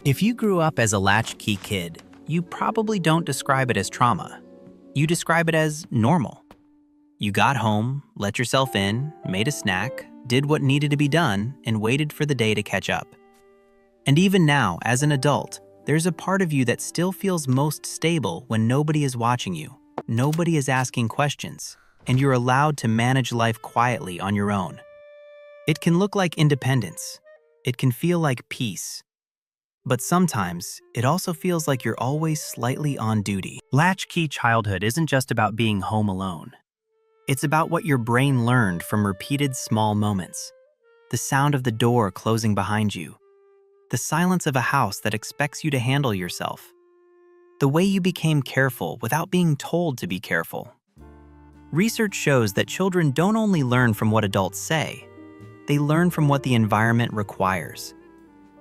If you grew up as a latchkey kid, you probably don't describe it as trauma. You describe it as normal. You got home, let yourself in, made a snack, did what needed to be done, and waited for the day to catch up. And even now, as an adult, there's a part of you that still feels most stable when nobody is watching you, nobody is asking questions, and you're allowed to manage life quietly on your own. It can look like independence. It can feel like peace. But sometimes, it also feels like you're always slightly on duty. Latchkey childhood isn't just about being home alone. It's about what your brain learned from repeated small moments. The sound of the door closing behind you. The silence of a house that expects you to handle yourself. The way you became careful without being told to be careful. Research shows that children don't only learn from what adults say, they learn from what the environment requires.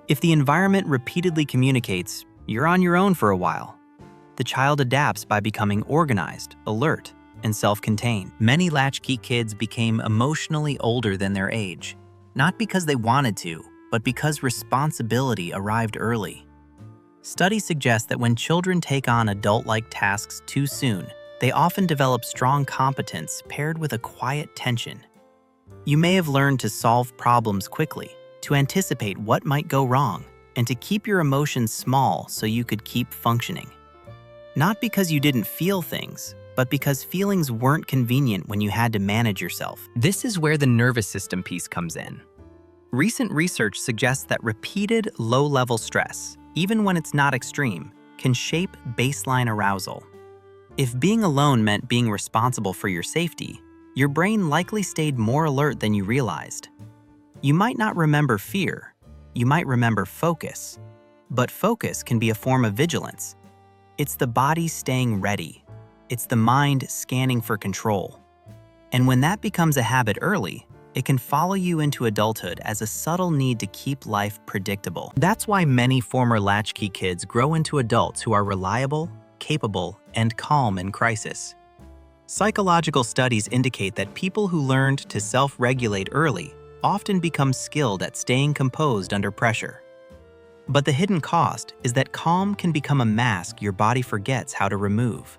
If the environment repeatedly communicates, you're on your own for a while, the child adapts by becoming organized, alert, and self-contained. Many latchkey kids became emotionally older than their age, not because they wanted to, but because responsibility arrived early. Studies suggest that when children take on adult-like tasks too soon, they often develop strong competence paired with a quiet tension. You may have learned to solve problems quickly, to anticipate what might go wrong, and to keep your emotions small so you could keep functioning. Not because you didn't feel things, but because feelings weren't convenient when you had to manage yourself. This is where the nervous system piece comes in. Recent research suggests that repeated low-level stress, even when it's not extreme, can shape baseline arousal. If being alone meant being responsible for your safety, your brain likely stayed more alert than you realized. You might not remember fear, you might remember focus, but focus can be a form of vigilance. It's the body staying ready. It's the mind scanning for control. And when that becomes a habit early, it can follow you into adulthood as a subtle need to keep life predictable. That's why many former latchkey kids grow into adults who are reliable, capable, and calm in crisis. Psychological studies indicate that people who learned to self-regulate early often become skilled at staying composed under pressure. But the hidden cost is that calm can become a mask your body forgets how to remove.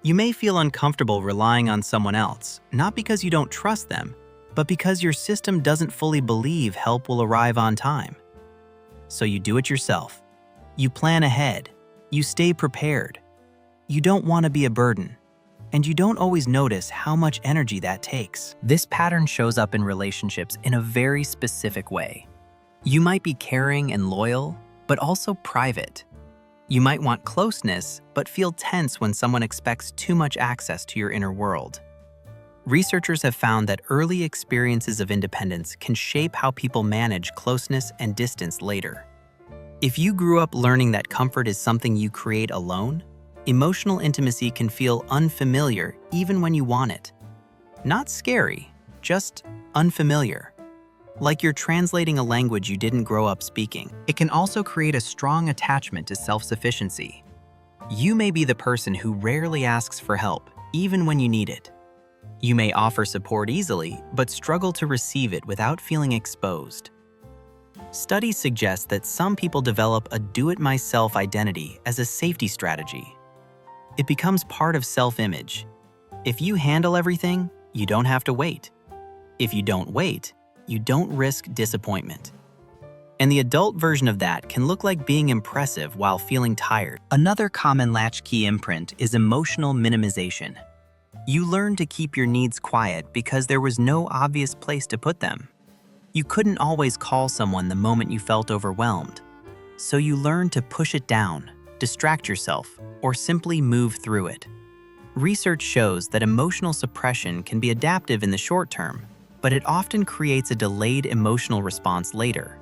You may feel uncomfortable relying on someone else, not because you don't trust them, but because your system doesn't fully believe help will arrive on time. So you do it yourself. You plan ahead. You stay prepared. You don't want to be a burden. And you don't always notice how much energy that takes. This pattern shows up in relationships in a very specific way. You might be caring and loyal, but also private. You might want closeness, but feel tense when someone expects too much access to your inner world. Researchers have found that early experiences of independence can shape how people manage closeness and distance later. If you grew up learning that comfort is something you create alone, emotional intimacy can feel unfamiliar even when you want it. Not scary, just unfamiliar. Like you're translating a language you didn't grow up speaking. It can also create a strong attachment to self-sufficiency. You may be the person who rarely asks for help, even when you need it. You may offer support easily, but struggle to receive it without feeling exposed. Studies suggest that some people develop a do-it-myself identity as a safety strategy. It becomes part of self-image. If you handle everything, you don't have to wait. If you don't wait, you don't risk disappointment. And the adult version of that can look like being impressive while feeling tired. Another common latchkey imprint is emotional minimization. You learn to keep your needs quiet because there was no obvious place to put them. You couldn't always call someone the moment you felt overwhelmed. So you learn to push it down, distract yourself, or simply move through it. Research shows that emotional suppression can be adaptive in the short term, but it often creates a delayed emotional response later.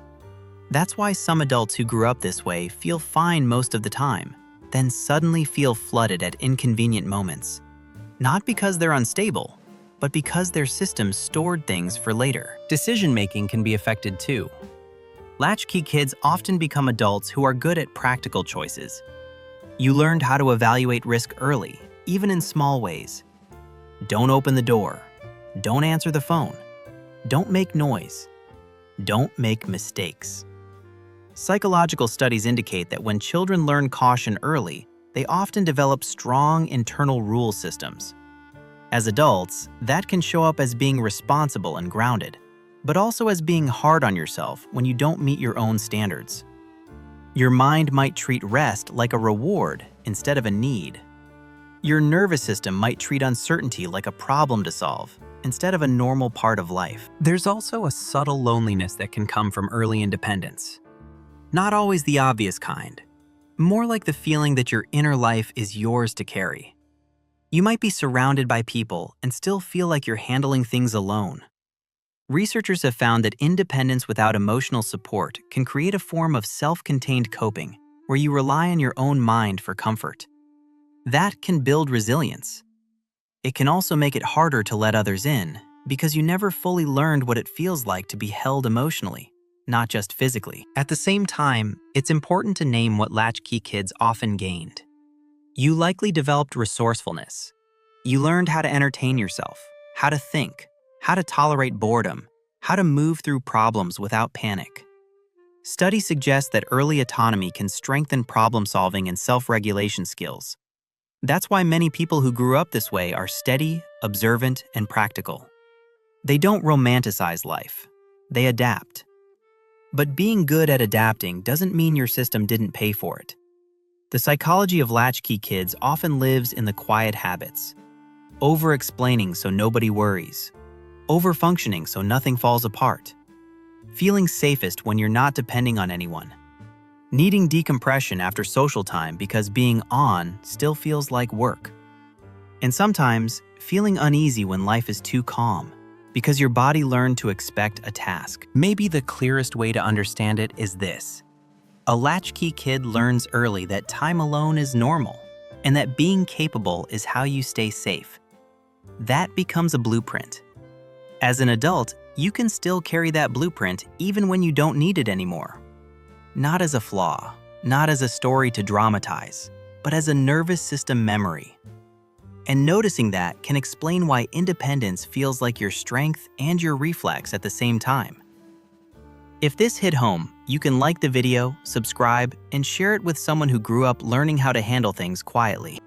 That's why some adults who grew up this way feel fine most of the time, then suddenly feel flooded at inconvenient moments. Not because they're unstable, but because their system stored things for later. Decision-making can be affected too. Latchkey kids often become adults who are good at practical choices. You learned how to evaluate risk early, even in small ways. Don't open the door. Don't answer the phone. Don't make noise. Don't make mistakes. Psychological studies indicate that when children learn caution early, they often develop strong internal rule systems. As adults, that can show up as being responsible and grounded, but also as being hard on yourself when you don't meet your own standards. Your mind might treat rest like a reward instead of a need. Your nervous system might treat uncertainty like a problem to solve instead of a normal part of life. There's also a subtle loneliness that can come from early independence. Not always the obvious kind. More like the feeling that your inner life is yours to carry. You might be surrounded by people and still feel like you're handling things alone. Researchers have found that independence without emotional support can create a form of self-contained coping where you rely on your own mind for comfort. That can build resilience. It can also make it harder to let others in because you never fully learned what it feels like to be held emotionally, not just physically. At the same time, it's important to name what latchkey kids often gained. You likely developed resourcefulness. You learned how to entertain yourself, how to think, how to tolerate boredom, how to move through problems without panic. Studies suggest that early autonomy can strengthen problem-solving and self-regulation skills. That's why many people who grew up this way are steady, observant, and practical. They don't romanticize life. They adapt. But being good at adapting doesn't mean your system didn't pay for it. The psychology of latchkey kids often lives in the quiet habits. Over-explaining so nobody worries. Over-functioning so nothing falls apart. Feeling safest when you're not depending on anyone. Needing decompression after social time because being on still feels like work. And sometimes feeling uneasy when life is too calm because your body learned to expect a task. Maybe the clearest way to understand it is this. A latchkey kid learns early that time alone is normal and that being capable is how you stay safe. That becomes a blueprint. As an adult, you can still carry that blueprint even when you don't need it anymore. Not as a flaw, not as a story to dramatize, but as a nervous system memory. And noticing that can explain why independence feels like your strength and your reflex at the same time. If this hit home, you can like the video, subscribe, and share it with someone who grew up learning how to handle things quietly.